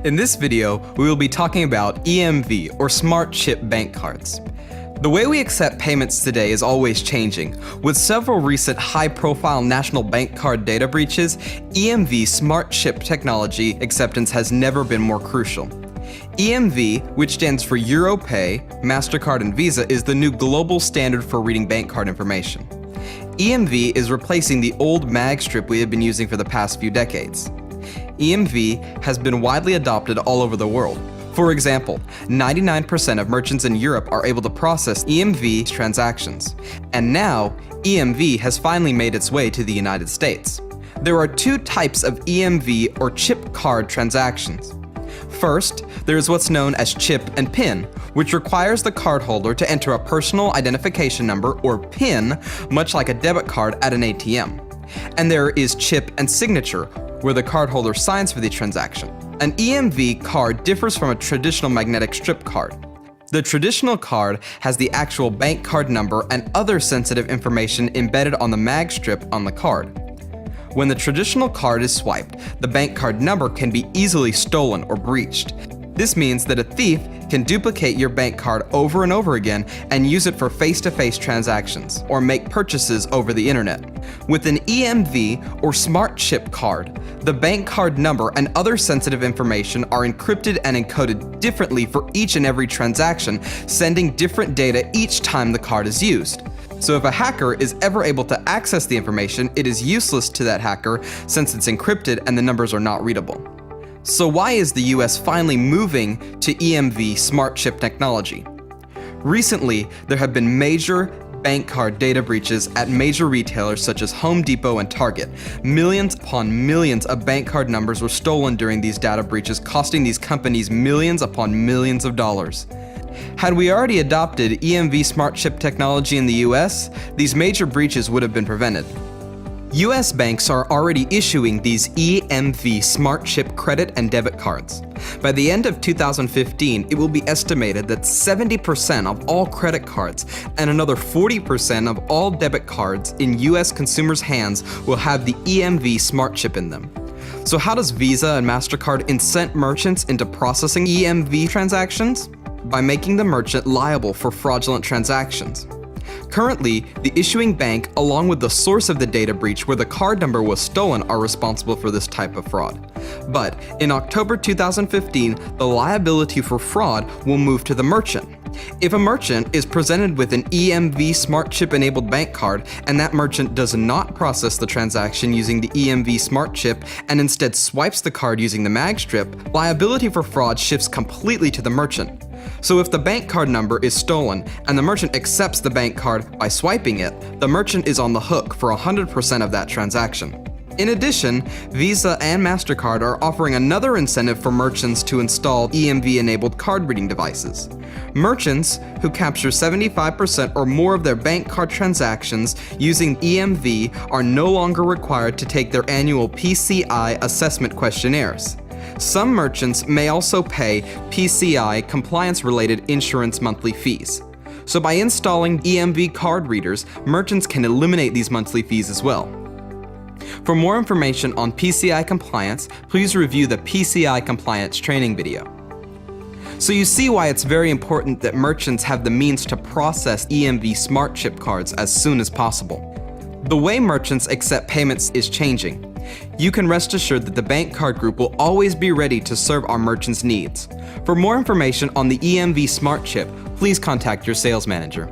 In this video, we will be talking about EMV or Smart Chip bank cards. The way we accept payments today is always changing. With several recent high-profile national bank card data breaches, EMV Smart Chip technology acceptance has never been more crucial. EMV, which stands for EuroPay, MasterCard, and Visa, is the new global standard for reading bank card information. EMV is replacing the old mag strip we have been using for the past few decades. EMV has been widely adopted all over the world. For example, 99% of merchants in Europe are able to process EMV transactions. And now, EMV has finally made its way to the United States. There are two types of EMV or chip card transactions. First, there is what's known as chip and PIN, which requires the cardholder to enter a personal identification number or PIN, much like a debit card at an ATM. And there is chip and signature, where the cardholder signs for the transaction. An EMV card differs from a traditional magnetic strip card. The traditional card has the actual bank card number and other sensitive information embedded on the mag strip on the card. When the traditional card is swiped, the bank card number can be easily stolen or breached. This means that a thief can duplicate your bank card over and over again and use it for face-to-face transactions or make purchases over the internet. With an EMV or Smart Chip card, the bank card number and other sensitive information are encrypted and encoded differently for each and every transaction, sending different data each time the card is used. So if a hacker is ever able to access the information, it is useless to that hacker since it's encrypted and the numbers are not readable. So why is the US finally moving to EMV Smart Chip technology? Recently, there have been major bank card data breaches at major retailers such as Home Depot and Target. Millions upon millions of bank card numbers were stolen during these data breaches, costing these companies millions upon millions of dollars. Had we already adopted EMV Smart Chip technology in the US, these major breaches would have been prevented. US banks are already issuing these EMV Smart Chip credit and debit cards. By the end of 2015, it will be estimated that 70% of all credit cards and another 40% of all debit cards in US consumers' hands will have the EMV Smart Chip in them. So how does Visa and MasterCard incent merchants into processing EMV transactions? By making the merchant liable for fraudulent transactions. Currently, the issuing bank, along with the source of the data breach where the card number was stolen, are responsible for this type of fraud. But in October 2015, the liability for fraud will move to the merchant. If a merchant is presented with an EMV Smart Chip enabled bank card and that merchant does not process the transaction using the EMV Smart Chip and instead swipes the card using the mag strip, liability for fraud shifts completely to the merchant. So if the bank card number is stolen and the merchant accepts the bank card by swiping it, the merchant is on the hook for 100% of that transaction. In addition, Visa and MasterCard are offering another incentive for merchants to install EMV-enabled card reading devices. Merchants who capture 75% or more of their bank card transactions using EMV are no longer required to take their annual PCI assessment questionnaires. Some merchants may also pay PCI compliance-related insurance monthly fees. So by installing EMV card readers, merchants can eliminate these monthly fees as well. For more information on PCI compliance, please review the PCI compliance training video. So you see why it's very important that merchants have the means to process EMV Smart Chip cards as soon as possible. The way merchants accept payments is changing. You can rest assured that the bank card group will always be ready to serve our merchants' needs. For more information on the EMV Smart Chip, please contact your sales manager.